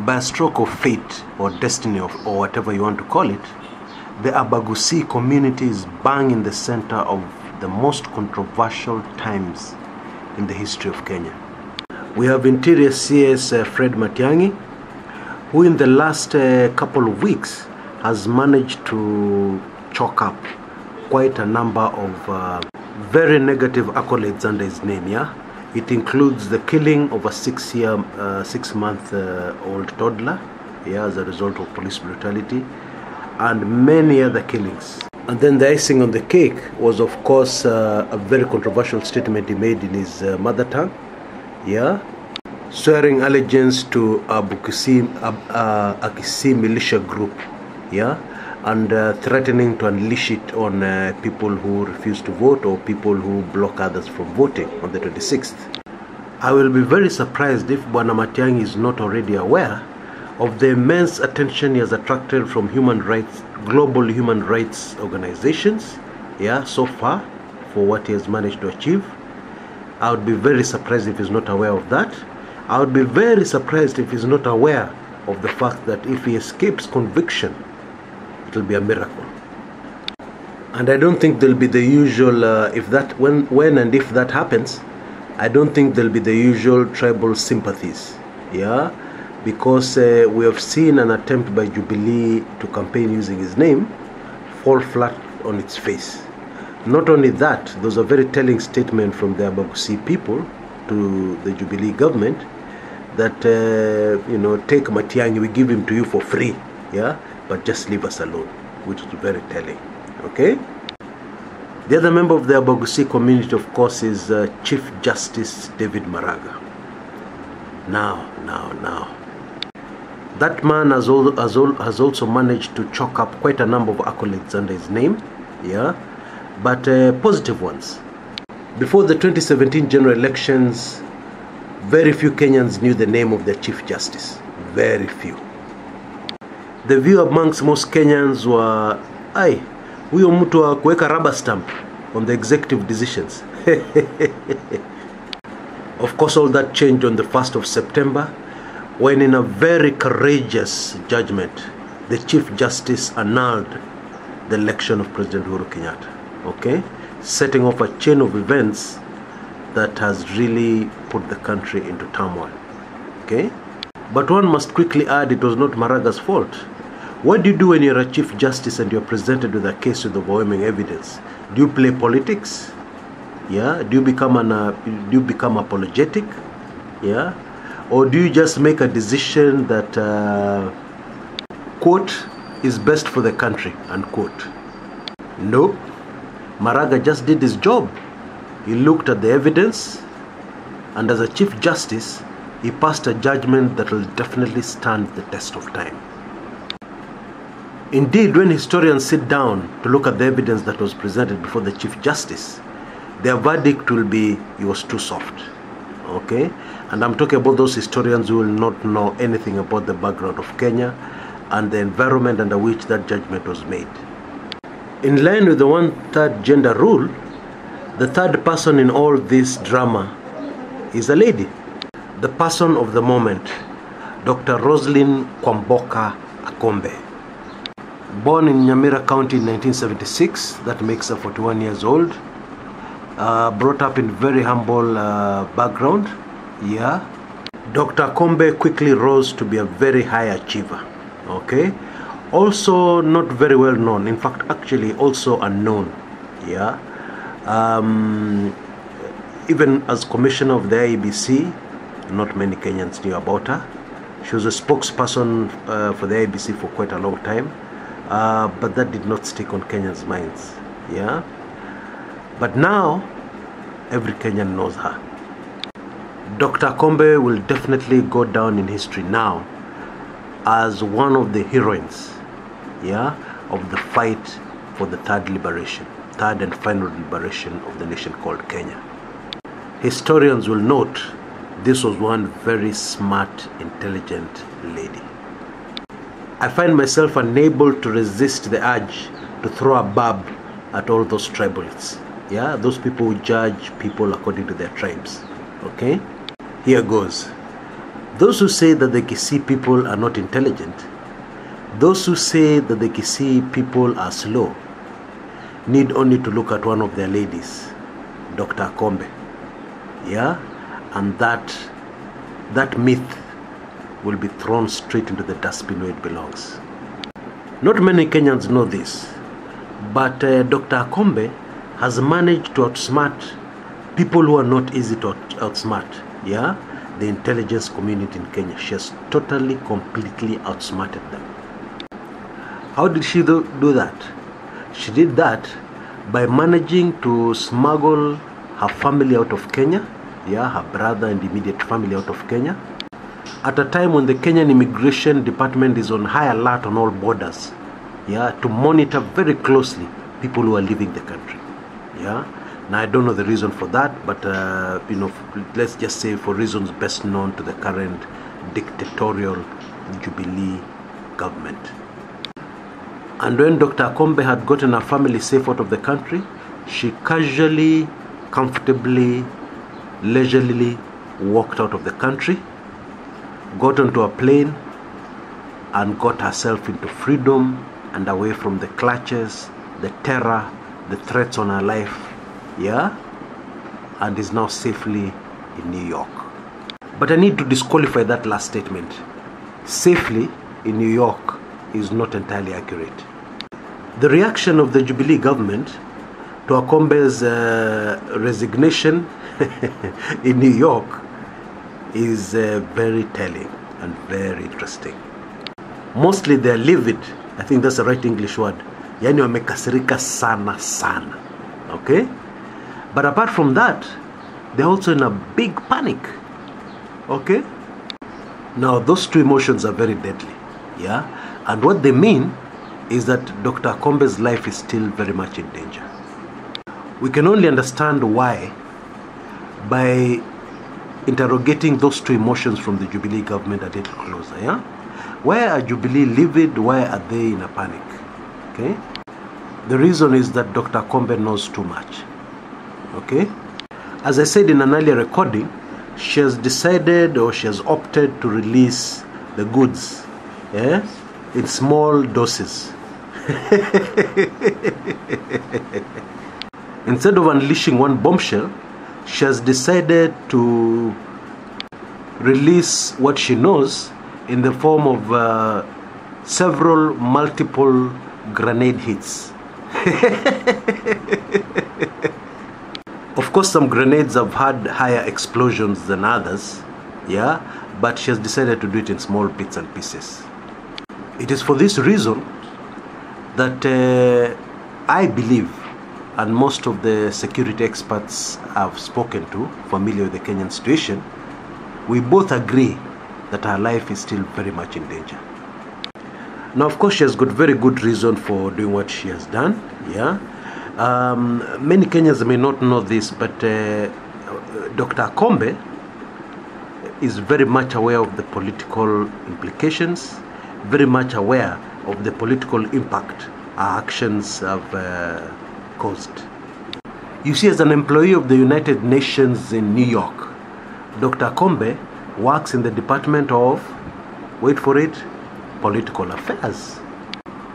By a stroke of fate or destiny or whatever you want to call it, the Abagusi community is bang in the center of the most controversial times in the history of Kenya. We have Interior CS Fred Matiang'i, who in the last couple of weeks has managed to chalk up quite a number of very negative accolades under his name. It includes the killing of a 6-month-old toddler, as a result of police brutality, and many other killings. And then the icing on the cake was, of course, a very controversial statement he made in his mother tongue, swearing allegiance to Akisi militia group, and threatening to unleash it on people who refuse to vote or people who block others from voting on the 26th. I will be very surprised if Bwana Matiang'i is not already aware of the immense attention he has attracted from global human rights organizations, so far, for what he has managed to achieve. I would be very surprised if he's not aware of that. I would be very surprised if he's not aware of the fact that if he escapes conviction, it will be a miracle. And I don't think there'll be the usual, when and if that happens, I don't think there'll be the usual tribal sympathies, because we have seen an attempt by Jubilee to campaign using his name fall flat on its face. Not only that, there was a very telling statement from the Abagusi people to the Jubilee government that, take Matiang'i, we give him to you for free, but just leave us alone, which is very telling, okay? The other member of the Abagusi community, of course, is Chief Justice David Maraga. Now. That man has also managed to chalk up quite a number of accolades under his name, but positive ones. Before the 2017 general elections, very few Kenyans knew the name of the Chief Justice. Very few. The view amongst most Kenyans were, huyo mtu wa kuweka rubber stamp on the executive decisions. Of course, all that changed on the 1st of September, when in a very courageous judgment, the Chief Justice annulled the election of President Uhuru Kenyatta, setting off a chain of events that has really put the country into turmoil, But one must quickly add, it was not Maraga's fault. What do you do when you're a Chief Justice and you're presented with a case with overwhelming evidence? Do you play politics? Do you become apologetic? Or do you just make a decision that, quote, is best for the country, unquote? Nope. Maraga just did his job. He looked at the evidence, and as a Chief Justice, he passed a judgment that will definitely stand the test of time. Indeed, when historians sit down to look at the evidence that was presented before the Chief Justice, their verdict will be, he was too soft. And I'm talking about those historians who will not know anything about the background of Kenya and the environment under which that judgment was made. In line with the 1/3 gender rule, the third person in all this drama is a lady. The person of the moment, Dr. Roselyn Akombe. Born in Nyamira County in 1976, that makes her 41 years old. Brought up in very humble background, Dr. Akombe quickly rose to be a very high achiever, Also not very well known, in fact actually also unknown, Even as commissioner of the IEBC, not many Kenyans knew about her. She was a spokesperson for the IEBC for quite a long time, but that did not stick on Kenyans' minds, But now, every Kenyan knows her. Dr. Akombe will definitely go down in history now as one of the heroines, of the fight for the third and final liberation of the nation called Kenya. Historians will note this was one very smart, intelligent lady. I find myself unable to resist the urge to throw a barb at all those tribalists. Those people who judge people according to their tribes. Here goes. Those who say that the Kisii people are not intelligent, those who say that the Kisii people are slow, need only to look at one of their ladies, Dr. Akombe. Yeah? And that myth will be thrown straight into the dustbin where it belongs. Not many Kenyans know this, but Dr. Akombe has managed to outsmart people who are not easy to outsmart. Yeah? The intelligence community in Kenya. She has totally, completely outsmarted them. How did she do that? She did that by managing to smuggle her family out of Kenya. Yeah, her brother and immediate family out of Kenya. At a time when the Kenyan Immigration Department is on high alert on all borders. Yeah, to monitor very closely people who are leaving the country. Yeah. Now I don't know the reason for that, but let's just say for reasons best known to the current dictatorial Jubilee government. And when Dr. Akombe had gotten her family safe out of the country, she casually, comfortably, leisurely walked out of the country, got onto a plane, and got herself into freedom and away from the clutches, the terror, the threats on her life. Yeah, and is now safely in New York. But I need to disqualify that last statement. Safely in New York is not entirely accurate. The reaction of the Jubilee government to Akombe's resignation in New York is very telling and very interesting. Mostly they're livid. I think that's the right English word. Yani wamekasirika sana sana. Okay? But apart from that, they're also in a big panic. Okay? Now, those two emotions are very deadly. Yeah? And what they mean is that Dr. Akombe's life is still very much in danger. We can only understand why by interrogating those two emotions from the Jubilee government a little closer. Yeah? Why are Jubilee livid? Why are they in a panic? Okay? The reason is that Dr. Akombe knows too much. Okay? As I said in an earlier recording, she has decided or she has opted to release the goods, yeah, in small doses. Instead of unleashing one bombshell, she has decided to release what she knows in the form of several multiple grenade hits. Of course, some grenades have had higher explosions than others, yeah, but she has decided to do it in small bits and pieces. It is for this reason that I believe, and most of the security experts I've spoken to, familiar with the Kenyan situation, we both agree that her life is still very much in danger. Now, of course, she has got very good reason for doing what she has done, yeah. Many Kenyans may not know this, but Dr. Akombe is very much aware of the political implications, very much aware of the political impact our actions have caused. You see, as an employee of the United Nations in New York, Dr. Akombe works in the Department of, wait for it, Political Affairs.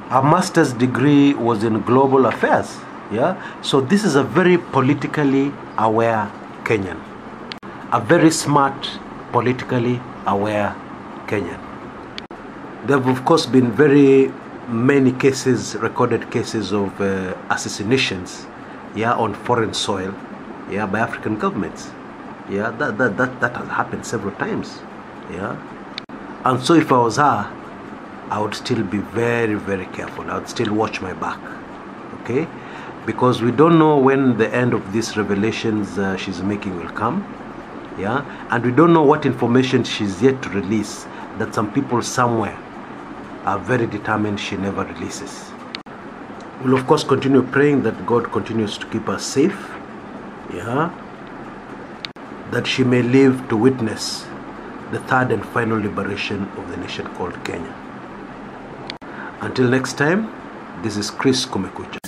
Her master's degree was in global affairs. Yeah, so this is a very politically aware Kenyan, a very smart, politically aware Kenyan. There have of course been very many cases, recorded cases of assassinations, yeah, on foreign soil, yeah, by African governments. Yeah, that has happened several times. Yeah, and so if I was her, I would still be very, very careful. I would still watch my back. Okay. Because we don't know when the end of these revelations she's making will come, yeah, and we don't know what information she's yet to release that some people somewhere are very determined she never releases. We'll of course continue praying that God continues to keep her safe, yeah, that she may live to witness the third and final liberation of the nation called Kenya. Until next time, this is Chris Kumekucha.